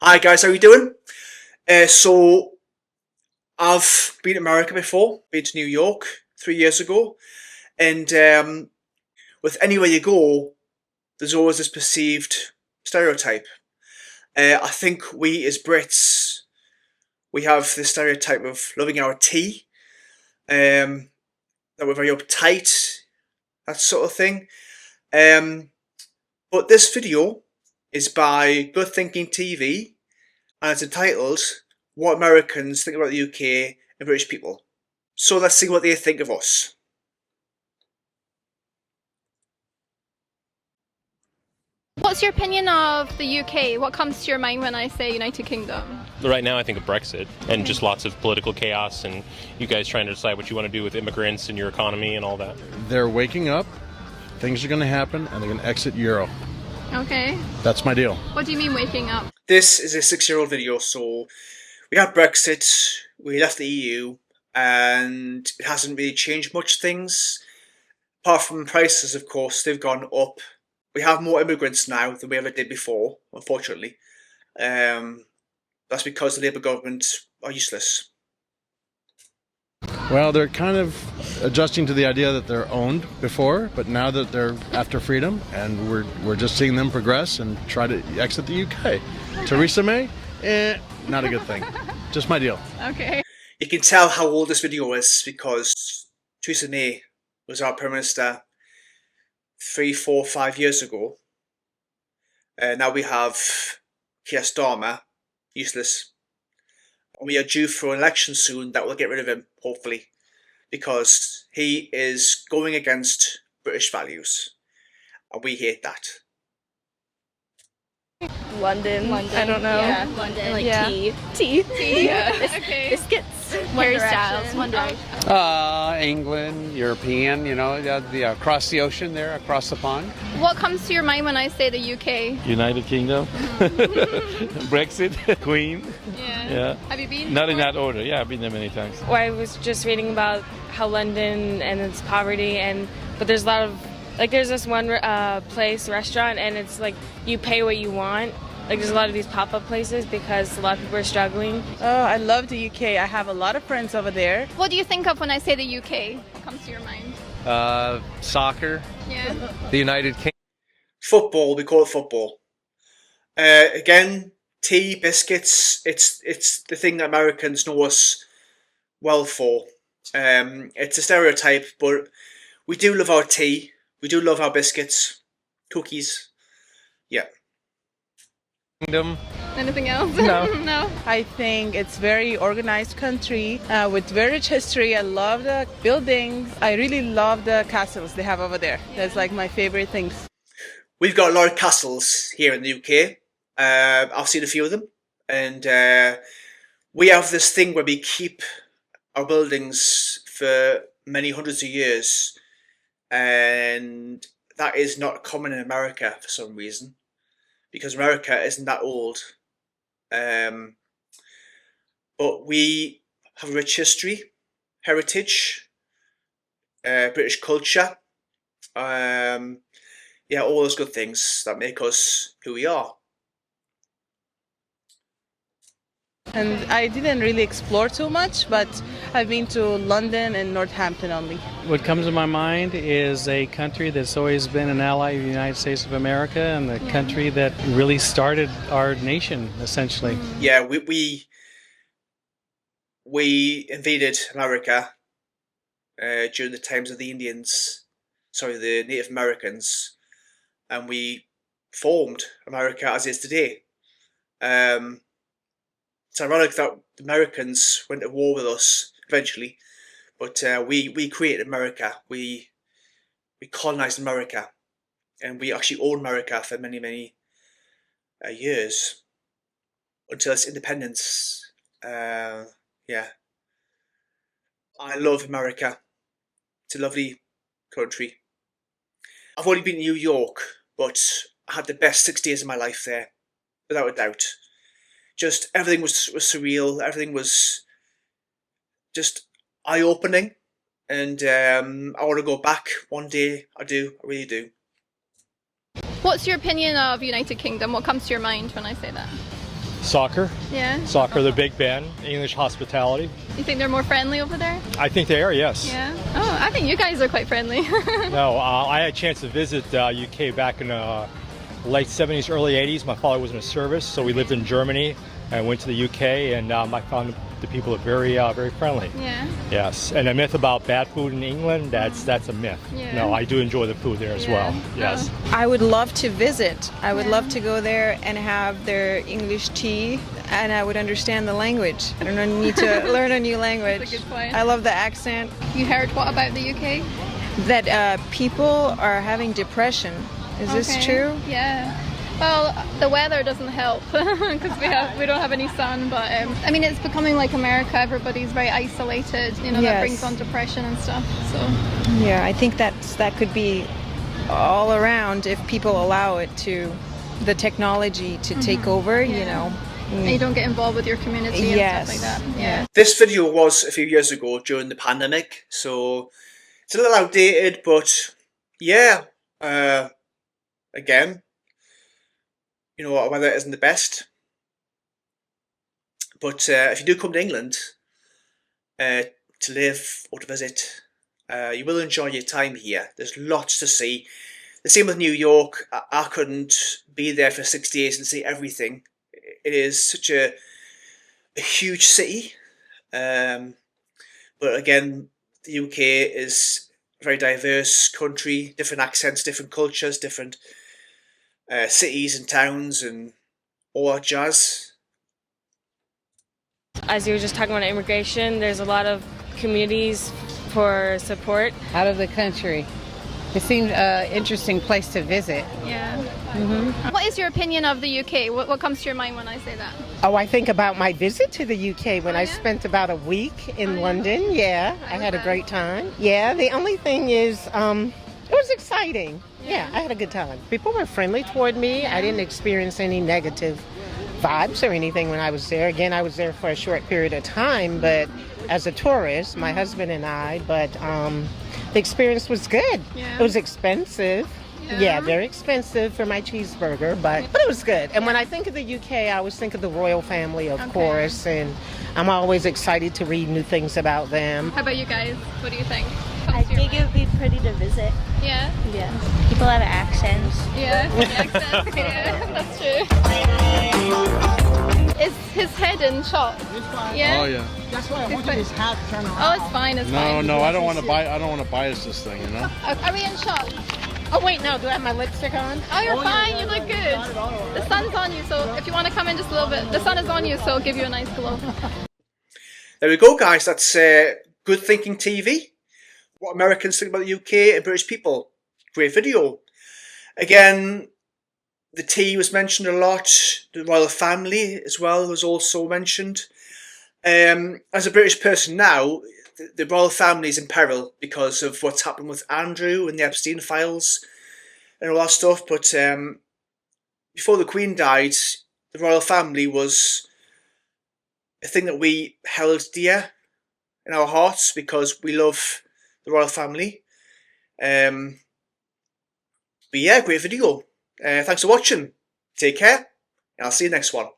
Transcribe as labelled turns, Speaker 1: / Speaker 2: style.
Speaker 1: Hi guys, how you doing? So I've been to America before, been to New York 3 years ago, and with anywhere you go, there's always this perceived stereotype. I think we as Brits, we have this stereotype of loving our tea, that we're very uptight, that sort of thing. Um, but this video is by Good Thinking TV, and it's entitled What Americans Think About the UK and British People. So let's see what they think of us.
Speaker 2: What's your opinion of the UK? What comes to your mind when I say United Kingdom?
Speaker 3: Right now, I think of Brexit and just lots of political chaos and you guys trying to decide what you want to do with immigrants and your economy and all that.
Speaker 4: They're waking up, things are going to happen, and they're going to exit Euro.
Speaker 2: Okay.
Speaker 4: That's my deal.
Speaker 2: What do you mean waking up?
Speaker 1: This is a 6-year-old video, so we had Brexit, we left the EU, and it hasn't really changed much things. Apart from prices, of course, they've gone up. We have more immigrants now than we ever did before, unfortunately. That's because the Labour government are useless.
Speaker 4: Well, they're kind of adjusting to the idea that they're owned before, but now that they're after freedom, and we're just seeing them progress and try to exit the UK. Theresa May, not a good thing. Just my deal.
Speaker 2: Okay.
Speaker 1: You can tell how old this video is because Theresa May was our Prime Minister 3, 4, 5 years ago. Now we have Keir Starmer, useless. And we are due for an election soon that will get rid of him, hopefully, because he is going against British values, and we hate that.
Speaker 5: London.
Speaker 6: I don't know.
Speaker 5: Yeah, London. And like tea.
Speaker 6: Tea.
Speaker 5: Yeah.
Speaker 6: Okay.
Speaker 5: Biscuits.
Speaker 2: Harry Styles, One Direction.
Speaker 7: England, European, across the ocean there, across the pond.
Speaker 2: What comes to your mind when I say the UK?
Speaker 8: United Kingdom, Brexit, Queen. Yeah.
Speaker 2: Have you been?
Speaker 8: Not in that order. Yeah, I've been there many times.
Speaker 6: Well, I was just reading about how London and its poverty, but there's a lot of there's this one restaurant, and it's like you pay what you want. Like there's a lot of these pop-up places because a lot of people are struggling.
Speaker 9: Oh, I love the UK. I have a lot of friends over there.
Speaker 2: What do you think of when I say the UK? What comes to your mind?
Speaker 10: Soccer.
Speaker 2: Yeah.
Speaker 10: The United Kingdom.
Speaker 1: Football, we call it football. Again, tea, biscuits, it's the thing that Americans know us well for. It's a stereotype, but we do love our tea, we do love our biscuits, cookies, yeah.
Speaker 2: Anything else?
Speaker 10: No.
Speaker 2: No.
Speaker 9: I think it's very organized country with very rich history. I love the buildings. I really love the castles they have over there. That's like my favorite things.
Speaker 1: We've got a lot of castles here in the UK. I've seen a few of them, and we have this thing where we keep our buildings for many hundreds of years, and that is not common in America for some reason, because America isn't that old. But we have a rich history, heritage, British culture, yeah, all those good things that make us who we are.
Speaker 9: And I didn't really explore too much, but I've been to London and Northampton only.
Speaker 11: What comes to my mind is a country that's always been an ally of the United States of America, and the country that really started our nation, essentially.
Speaker 1: Yeah, we invaded America during the times of the the Native Americans, and we formed America as it is today. It's ironic that the Americans went to war with us eventually, but we created America. We colonized America, and we actually owned America for many years until its independence. Yeah, I love America. It's a lovely country. I've only been to New York, but I had the best 6 days of my life there, without a doubt. Just everything was surreal. Everything was just eye-opening, and I want to go back one day. I do. I really do.
Speaker 2: What's your opinion of United Kingdom? What comes to your mind when I say that?
Speaker 12: Soccer.
Speaker 2: Yeah.
Speaker 12: Soccer, the Big Ben, English hospitality.
Speaker 2: You think they're more friendly over there?
Speaker 12: I think they are, yes.
Speaker 2: Yeah. Oh, I think you guys are quite friendly.
Speaker 12: No, I had a chance to visit UK back in late 70s, early 80s. My father was in a service, so we lived in Germany and went to the UK, and I found the people are very friendly.
Speaker 2: Yeah.
Speaker 12: Yes, and the myth about bad food in England, that's a myth.
Speaker 2: Yeah.
Speaker 12: No, I do enjoy the food there as well. Yes.
Speaker 13: I would love to visit. I would love to go there and have their English tea, and I would understand the language. I don't need to learn a new language.
Speaker 2: That's a good point.
Speaker 13: I love the accent.
Speaker 2: You heard what about the UK?
Speaker 13: That people are having depression. Is this true?
Speaker 2: Yeah. Well, the weather doesn't help because we don't have any sun. But I mean, it's becoming like America. Everybody's very isolated. You know, that brings on depression and stuff. So.
Speaker 13: Yeah, I think that could be all around if people allow it to, the technology to take over.
Speaker 2: Yeah.
Speaker 13: You know.
Speaker 2: And you don't get involved with your community and stuff like that. Yeah.
Speaker 1: This video was a few years ago during the pandemic, so it's a little outdated, but yeah, again, you know, our weather isn't the best. But if you do come to England to live or to visit, you will enjoy your time here. There's lots to see. The same with New York. I couldn't be there for 6 days and see everything. It is such a huge city. But again, the UK is a very diverse country, different accents, different cultures, different cities and towns and all that jazz.
Speaker 6: As you were just talking about immigration, there's a lot of communities for support.
Speaker 9: Out of the country. It seems an interesting place to visit.
Speaker 2: Yeah. What is your opinion of the UK? What comes to your mind when I say that?
Speaker 9: Oh, I think about my visit to the UK when I spent about a week in London. Yeah, I had a great time. Yeah, the only thing is, it was exciting. Yeah, I had a good time. People were friendly toward me. I didn't experience any negative vibes or anything when I was there. Again, I was there for a short period of time, but as a tourist, my husband and I, but the experience was good.
Speaker 2: Yeah.
Speaker 9: It was expensive. Yeah, very expensive for my cheeseburger, but it was good. And when I think of the UK, I always think of the royal family, of course, and I'm always excited to read new things about them.
Speaker 2: How about you guys? What do you think?
Speaker 5: I think it would be pretty to visit.
Speaker 2: Yeah?
Speaker 5: Yeah. People have accents.
Speaker 2: Yeah, accents. Yeah, that's true. Is his head in shot? Yeah?
Speaker 4: Oh yeah.
Speaker 9: That's why I
Speaker 2: wanted his
Speaker 9: hat turned around.
Speaker 2: Oh, it's fine, it's fine.
Speaker 4: No, I don't want to bias this thing, you know.
Speaker 2: Are we in shot?
Speaker 9: Oh wait, no, do I have my lipstick on?
Speaker 2: Oh, you're fine, you look good. The sun's on you, so if you want to come in just a little bit, the sun is on you, so it'll give you a nice glow.
Speaker 1: There we go, guys. That's Good Thinking TV. What Americans think about the UK and British people. Great video. Again, the tea was mentioned a lot. The royal family as well was also mentioned. As a British person now, the royal family is in peril because of what's happened with Andrew and the Epstein files and all that stuff. But before the Queen died, the royal family was a thing that we held dear in our hearts because we love the royal family. But yeah, great video. Thanks for watching. Take care, and I'll see you next one.